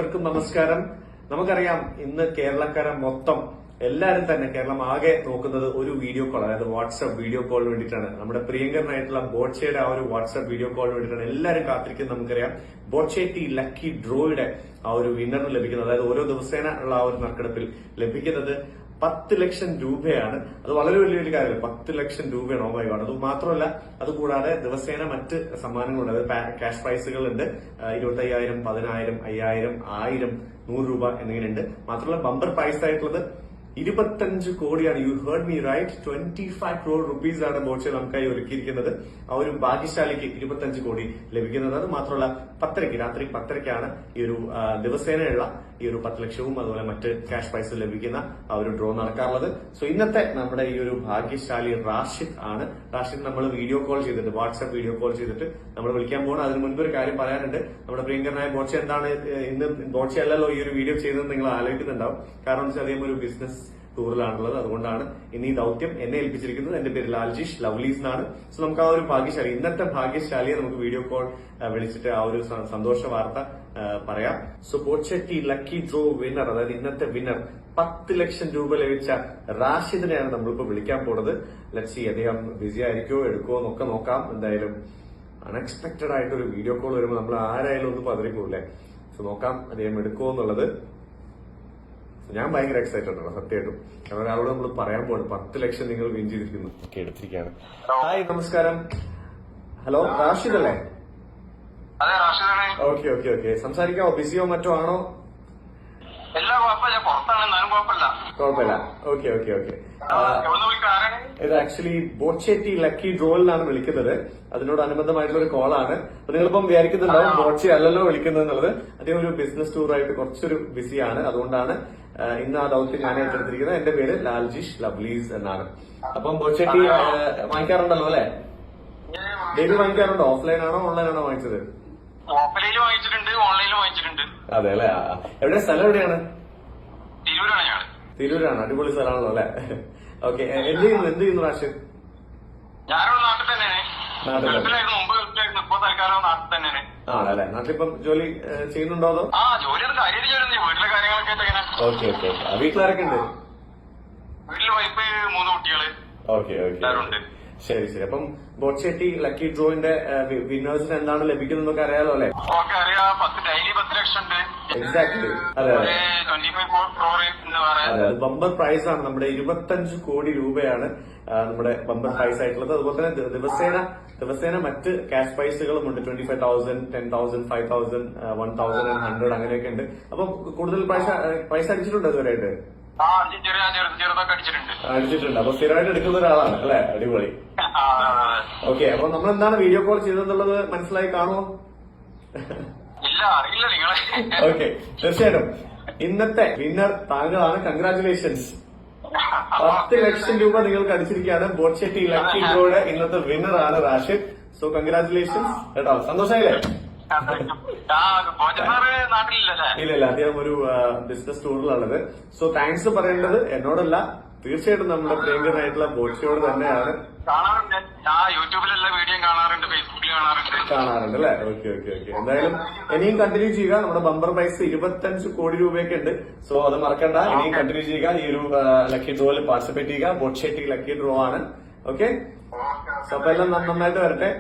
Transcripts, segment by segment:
എല്ലാവർക്കും നമസ്കാരം. നമുക്കറിയാം ഇന്ന് കേരളക്കാരെ മൊത്തം എല്ലാരും തന്നെ കേരളം ആകെ നോക്കുന്നത് ഒരു വീഡിയോ കോൾ, അതായത് വാട്സ്ആപ്പ് വീഡിയോ കോളിന് വേണ്ടിയിട്ടാണ്. നമ്മുടെ പ്രിയങ്കരനായിട്ടുള്ള ബോച്ചയുടെ ആ ഒരു വാട്സ്ആപ്പ് വീഡിയോ കോളിന് വേണ്ടിയിട്ടാണ് എല്ലാരും കാത്തിരിക്കുന്നത്. നമുക്കറിയാം ബോച്ചേറ്റി ലക്കി ഡ്രോയുടെ ആ ഒരു വിന്നറിന് ലഭിക്കുന്നത്, അതായത് ഓരോ ദിവസേന ഉള്ള ആ ഒരു നറുക്കെടുപ്പിൽ ലഭിക്കുന്നത് 10 ലക്ഷം രൂപയാണ്. അത് വളരെ വലിയൊരു കാര്യമാണ്. 10 ലക്ഷം രൂപയാണ്. Oh my god. അത് മാത്രമല്ല, അതുകൂടാതെ ദിവസേന മറ്റ് സമ്മാനങ്ങളുണ്ട്. അതായത് ക്യാഷ് പ്രൈസുകളുണ്ട്. 25,000, 10,000, 5,000, 1,000, 100 രൂപ എന്നിങ്ങനെയുണ്ട്. മാത്രമല്ല ബമ്പർ പ്രൈസ് ആയിട്ടുള്ളത് 25 കോടിയാണ്. You heard me right. 25 crore rupees ആണ് ബോച്ചെ നമുക്കായി ഒരുക്കിയിരിക്കുന്നത്. ആ ഒരു ഭാഗ്യശാലിക്ക് 25 കോടി ലഭിക്കുന്നത്. അത് മാത്രമല്ല രാത്രി 10:30 ഈ ഒരു ദിവസേനയുള്ള ഈ ഒരു 10 ലക്ഷവും അതുപോലെ മറ്റ് ക്യാഷ് പ്രൈസ് ലഭിക്കുന്ന ആ ഒരു ഡ്രോ നടക്കാറുള്ളത്. സോ ഇന്നത്തെ നമ്മുടെ ഈ ഒരു ഭാഗ്യശാലി റാഷിദ് ആണ്. റാഷിദ് നമ്മൾ വീഡിയോ കോൾ ചെയ്തിട്ട്, വാട്സ്ആപ്പ് വീഡിയോ കോൾ ചെയ്തിട്ട് നമ്മൾ വിളിക്കാൻ പോകണം. അതിന് മുൻപ് ഒരു കാര്യം പറയാനുണ്ട്. നമ്മുടെ പ്രിയങ്കരനായ ബോച്ചെ എന്താണ് ഇന്ന് ബോച്ചെ അല്ലല്ലോ ഈ ഒരു വീഡിയോ ചെയ്തതെന്ന് നിങ്ങൾ ആലോചിക്കുന്നുണ്ടാവും. കാരണം വെച്ചാൽ അദ്ദേഹം ഒരു ബിസിനസ് ടൂറിലാണുള്ളത്. അതുകൊണ്ടാണ് ഇന്ന് ഈ ദൌത്യം എന്നെ ഏൽപ്പിച്ചിരിക്കുന്നത്. എന്റെ പേര് ലാൽജീഷ് ലവ്ലീസ് എന്നാണ്. സോ നമുക്ക് ആ ഒരു ഭാഗ്യശാലി, ഇന്നത്തെ ഭാഗ്യശാലിയെ നമുക്ക് വീഡിയോ കോൾ വിളിച്ചിട്ട് ആ ഒരു സന്തോഷ വാർത്ത പറയാം. So Boche tea lucky draw winner, അതായത് ഇന്നത്തെ വിന്നർ 10 ലക്ഷം രൂപ ലഭിച്ച റാഷിദിനെയാണ് നമ്മളിപ്പോ വിളിക്കാൻ പോണത്. ലെറ്റ്സ് സീ, അദ്ദേഹം ബിസി ആയിരിക്കോ എടുക്കുമോ എന്നൊക്കെ നോക്കാം. എന്തായാലും അൺഎക്സ്പെക്ടഡ് ആയിട്ട് ഒരു വീഡിയോ കോൾ വരുമ്പോൾ നമ്മൾ ആരായാലും ഒന്ന് പതറിപ്പോവില്ലേ. സോ നോക്കാം അദ്ദേഹം എടുക്കുമോ എന്നുള്ളത്. ഞാൻ ഭയങ്കര എക്സൈറ്റഡ് ആണ് സത്യമായിട്ടും. കാരണം ഒരാളോട് നമ്മൾ പറയാൻ പോകണം 10 ലക്ഷം നിങ്ങൾ വിൻ ചെയ്തിരിക്കുന്നു. എടുത്തിരിക്കുകയാണ്. ഹായ്, നമസ്കാരം. ഹലോ, റാഷിദ് അല്ലേ? Okay okay okay. സംസാരിക്കാമോ? ബിസിയോ മറ്റോ ആണോ? കുഴപ്പമില്ല. Okay okay okay. ഇത് ആക്ച്വലി ബോച്ചെറ്റി ലക്കി ഡ്രോയിലാണ് വിളിക്കുന്നത്. അതിനോടനുബന്ധമായിട്ടുള്ള ഒരു കോളാണ്. അപ്പൊ നിങ്ങളിപ്പം വിചാരിക്കുന്നുണ്ടാവും ബോച്ചെ അല്ലല്ലോ വിളിക്കുന്നത് എന്നുള്ളത്. അദ്ദേഹം ഒരു ബിസിനസ് ടൂറായിട്ട് കുറച്ചൊരു ബിസിയാണ്. അതുകൊണ്ടാണ് ഇന്ന് ആ ദൌത്യം ഞാൻ ഏറ്റെടുത്തിരിക്കുന്നത്. എന്റെ പേര് ലാൽജീഷ് ലവ്ലീസ് എന്നാണ്. അപ്പം ബോച്ചെറ്റി വാങ്ങിക്കാറുണ്ടല്ലോ അല്ലെ? ഡെയിലി വാങ്ങിക്കാറുണ്ടോ? ഓഫ്ലൈൻ ആണോ ഓൺലൈൻ ആണോ വാങ്ങിച്ചത്? ഓഫ്ലൈനിൽ വാങ്ങിച്ചിട്ടുണ്ട്, ഓൺലൈനിൽ വാങ്ങിച്ചിട്ടുണ്ട്. അതെ അല്ലെ? എവിടെ സ്ഥലം എവിടെയാണ്? തിരൂരാണ് ഞാൻ. തിരൂരാണ്. അടിപൊളി സ്ഥലമാണല്ലോ അല്ലെ? ഓക്കെ. എന്ത് ചെയ്യുന്നു റാഷിദ്? ഞാനിവിടെ നാട്ടിൽ തന്നെയാണ്. ഗൾഫിലായിരുന്നു, മുമ്പ് ഗൾഫിലായിരുന്നു. ഇപ്പൊ തൽക്കാലം നാട്ടിൽ തന്നെയാണ്. ആണല്ലേ? നാട്ടിലിപ്പം ജോലി ചെയ്യുന്നുണ്ടോ അതോ? ആ, ജോലിയൊന്നും കാര്യമായിട്ട് ജോലി വീട്ടിലെ കാര്യങ്ങളൊക്കെ എങ്ങനെ? Okay okay. വീട്ടിലാരൊക്കെ ഉണ്ട്? വീട്ടില് വൈഫ്, 3 കുട്ടികള്. Okay okay. ശരി ശരി. അപ്പം ബോച്ചെറ്റി ലക്കി ഡ്രോയിന്റെ വിന്നേഴ്സിന് എന്താണ് ലഭിക്കുന്നതൊക്കെ അറിയാലോ അല്ലെ? ഓക്കെ, അറിയാം. ഡെയിലി 10 ലക്ഷം ഉണ്ട്. എക്സാക്ട്ലി. അതെ അതെ. 25 crore എന്ന് പറയാം. അതെ, അത് ബമ്പർ പ്രൈസ് ആണ്. നമ്മുടെ 25 കോടി രൂപയാണ് നമ്മുടെ ബമ്പർ പ്രൈസ് ആയിട്ടുള്ളത്. അതുപോലെ തന്നെ ദിവസേന മറ്റ് ക്യാഷ് പ്രൈസുകളും ഉണ്ട്. 25,000, 10,000, 5,000, 1,100 അങ്ങനെയൊക്കെ ഉണ്ട്. അപ്പൊ കൂടുതൽ പ്രൈസ് അടിച്ചിട്ടുണ്ട് ഇതുവരെയായിട്ട്? അടിച്ചിട്ടുണ്ട്. അപ്പൊ സ്ഥിരമായിട്ട് എടുക്കുന്ന ഒരാളാണ് അല്ലെ? അടിപൊളി. ഓക്കെ. അപ്പൊ നമ്മൾ എന്താണ് വീഡിയോ കോൾ ചെയ്തെന്നുള്ളത് മനസ്സിലായി കാണുമോ? ഓക്കെ, തീർച്ചയായിട്ടും ഇന്നത്തെ വിന്നർ താങ്കളാണ്. കൺഗ്രാറ്റുലേഷൻസ്. 10 ലക്ഷം രൂപ നിങ്ങൾക്ക് അടിച്ചിരിക്കുകയാണ്. ബോച്ചെറ്റി ലക്കി ഡ്രോയുടെ ഇന്നത്തെ വിന്നർ ആണ് റാഷിദ്. സോ കൺഗ്രാറ്റുലേഷൻസ് കേട്ടോ. സന്തോഷമായില്ലേ? ഇല്ല, അദ്ദേഹം ഒരു ബിസിനസ് ടൂറിലുള്ളത്. സോ താങ്ക്സ് പറയേണ്ടത് എന്നോടല്ല, തീർച്ചയായിട്ടും നമ്മുടെ പ്രിയങ്കരനായിട്ടുള്ള ബോച്ചയോട് തന്നെയാണ്. യൂട്യൂബിലെല്ലാം വീഡിയോ കാണാറുണ്ട്, ഫേസ്ബുക്കിൽ കാണാറുണ്ട് അല്ലെ? Okay okay okay. എന്തായാലും ഇനിയും കണ്ടിന്യൂ ചെയ്യുക. നമ്മുടെ ബമ്പർ പ്രൈസ് 25 കോടി രൂപയൊക്കെ ഉണ്ട്. സോ അത് മറക്കണ്ട, ഇനിയും കണ്ടിന്യൂ ചെയ്യുക. ഈ ഒരു ലക്കി ഡ്രോയിൽ പാർട്ടിസിപ്പേറ്റ് ചെയ്യുക. ബോച്ചെറ്റി ലക്കി ഡ്രോ ആണ്. ഓക്കെ. സോ അപ്പൊ എല്ലാം നന്നായിട്ട് വരട്ടെ.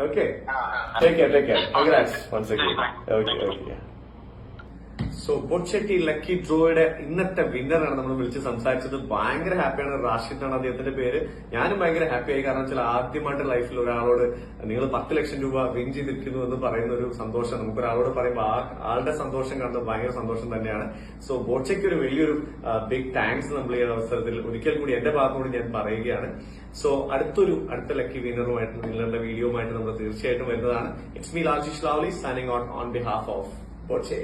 Okay. Take care. Congrats once again. Okay. So Boche tea lucky ഡ്രോയുടെ ഇന്നത്തെ വിന്നറാണ് നമ്മൾ വിളിച്ച് സംസാരിച്ചത്. ഭയങ്കര ഹാപ്പിയാണ്. റാഷിദ് ആണ് അദ്ദേഹത്തിന്റെ പേര്. ഞാനും ഭയങ്കര ഹാപ്പിയായി. കാരണം വെച്ചാൽ ആദ്യമായിട്ട് ലൈഫിൽ ഒരാളോട് നിങ്ങൾ 10 ലക്ഷം രൂപ വിൻ ചെയ്തിരിക്കുന്നു എന്ന് പറയുന്ന ഒരു സന്തോഷം, നമുക്കൊരാളോട് പറയുമ്പോൾ ആളുടെ സന്തോഷം കാണുന്നത് ഭയങ്കര സന്തോഷം തന്നെയാണ്. സോ ബോച്ചയ്ക്ക് ഒരു വലിയൊരു ബിഗ് താങ്ക്സ് നമ്മൾ ഈ അവസരത്തിൽ ഒരിക്കൽ കൂടി എന്റെ ഭാഗത്തുകൂടി ഞാൻ പറയുകയാണ്. സോ അടുത്ത ലക്കി വിന്നറുമായിട്ട് നിങ്ങളുടെ വീഡിയോയുമായിട്ട് നമ്മൾ തീർച്ചയായിട്ടും വരുന്നതാണ്. It's me Laljeesh Lovelies signing out on behalf of Boche.